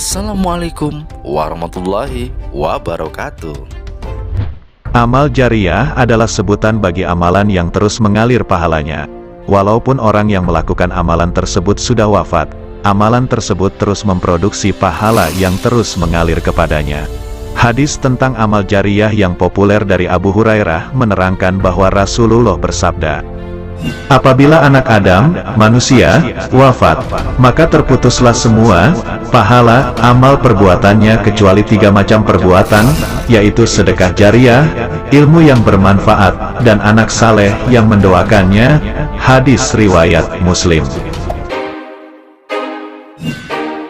Assalamualaikum warahmatullahi wabarakatuh. Amal jariyah adalah sebutan bagi amalan yang terus mengalir pahalanya. Walaupun orang yang melakukan amalan tersebut sudah wafat, amalan tersebut terus memproduksi pahala yang terus mengalir kepadanya. Hadis tentang amal jariyah yang populer dari Abu Hurairah menerangkan bahwa Rasulullah bersabda, "Apabila anak Adam, manusia, wafat, maka terputuslah semua pahala amal perbuatannya kecuali 3 macam perbuatan, yaitu sedekah jariyah, ilmu yang bermanfaat, dan anak saleh yang mendoakannya." Hadis riwayat Muslim.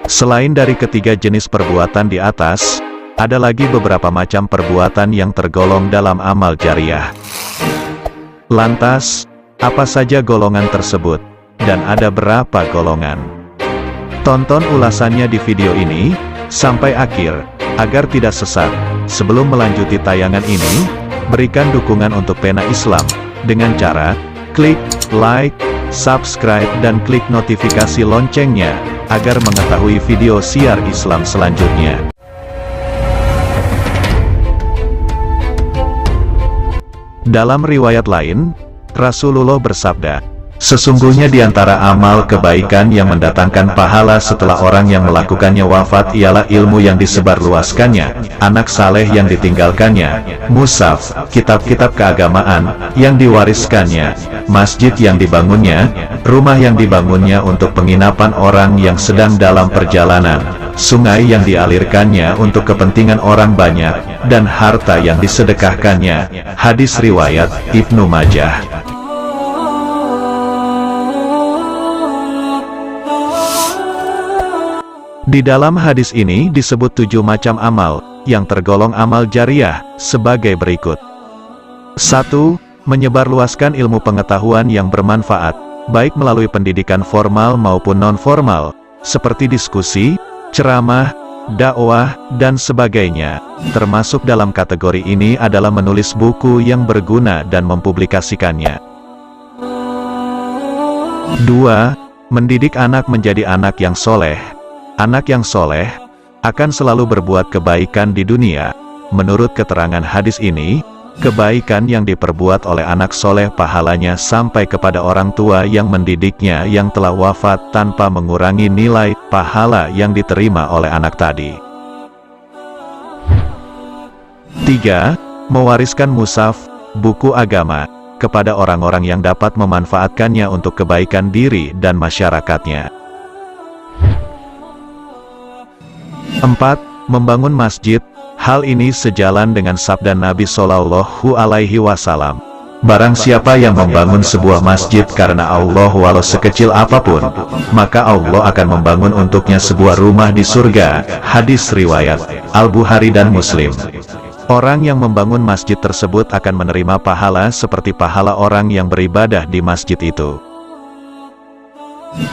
Selain dari ketiga jenis perbuatan di atas, ada lagi beberapa macam perbuatan yang tergolong dalam amal jariyah. Lantas, apa saja golongan tersebut, dan ada berapa golongan? Tonton ulasannya di video ini, sampai akhir, agar tidak sesat. Sebelum melanjuti tayangan ini, berikan dukungan untuk Pena Islam, dengan cara, klik like, subscribe dan klik notifikasi loncengnya, agar mengetahui video siar Islam selanjutnya. Dalam riwayat lain, Rasulullah bersabda, "Sesungguhnya di antara amal kebaikan yang mendatangkan pahala setelah orang yang melakukannya wafat ialah ilmu yang disebarluaskannya, anak saleh yang ditinggalkannya, mushaf, kitab-kitab keagamaan yang diwariskannya, masjid yang dibangunnya, rumah yang dibangunnya untuk penginapan orang yang sedang dalam perjalanan, sungai yang dialirkannya untuk kepentingan orang banyak, dan harta yang disedekahkannya." Hadis riwayat Ibnu Majah. Di dalam hadis ini disebut 7 macam amal, yang tergolong amal jariyah, sebagai berikut. 1. Menyebarluaskan ilmu pengetahuan yang bermanfaat, baik melalui pendidikan formal maupun non-formal, seperti diskusi, ceramah, dakwah, dan sebagainya. Termasuk dalam kategori ini adalah menulis buku yang berguna dan mempublikasikannya. 2. Mendidik anak menjadi anak yang soleh. Anak yang soleh akan selalu berbuat kebaikan di dunia. Menurut keterangan hadis ini, kebaikan yang diperbuat oleh anak soleh pahalanya sampai kepada orang tua yang mendidiknya yang telah wafat tanpa mengurangi nilai pahala yang diterima oleh anak tadi. 3. Mewariskan mushaf, buku agama, kepada orang-orang yang dapat memanfaatkannya untuk kebaikan diri dan masyarakatnya. 4. Membangun masjid. Hal ini sejalan dengan sabda Nabi Shallallahu Alaihi Wasallam. "Barang siapa yang membangun sebuah masjid karena Allah walau sekecil apapun, maka Allah akan membangun untuknya sebuah rumah di surga." Hadis riwayat Al-Bukhari dan Muslim. Orang yang membangun masjid tersebut akan menerima pahala seperti pahala orang yang beribadah di masjid itu.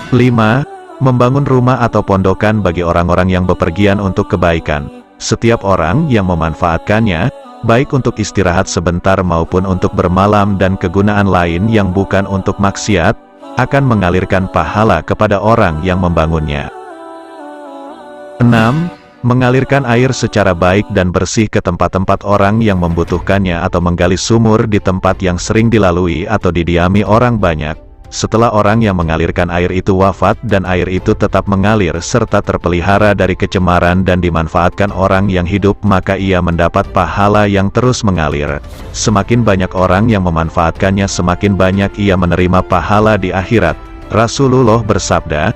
5. Membangun rumah atau pondokan bagi orang-orang yang bepergian untuk kebaikan. Setiap orang yang memanfaatkannya, baik untuk istirahat sebentar maupun untuk bermalam dan kegunaan lain yang bukan untuk maksiat, akan mengalirkan pahala kepada orang yang membangunnya. 6. Mengalirkan air secara baik dan bersih ke tempat-tempat orang yang membutuhkannya atau menggali sumur di tempat yang sering dilalui atau didiami orang banyak. Setelah orang yang mengalirkan air itu wafat dan air itu tetap mengalir serta terpelihara dari kecemaran dan dimanfaatkan orang yang hidup, maka ia mendapat pahala yang terus mengalir. Semakin banyak orang yang memanfaatkannya, semakin banyak ia menerima pahala di akhirat. Rasulullah bersabda,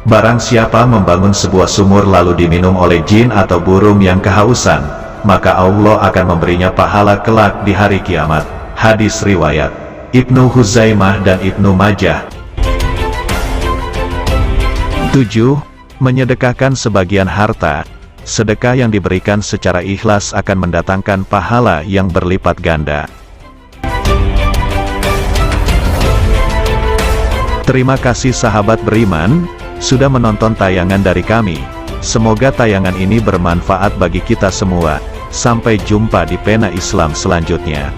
"Barang siapa membangun sebuah sumur lalu diminum oleh jin atau burung yang kehausan, maka Allah akan memberinya pahala kelak di hari kiamat." Hadis riwayat Ibnu Huzaimah dan Ibnu Majah. 7. Menyedekahkan sebagian harta. Sedekah yang diberikan secara ikhlas akan mendatangkan pahala yang berlipat ganda. Terima kasih sahabat beriman, sudah menonton tayangan dari kami. Semoga tayangan ini bermanfaat bagi kita semua. Sampai jumpa di Pena Islam selanjutnya.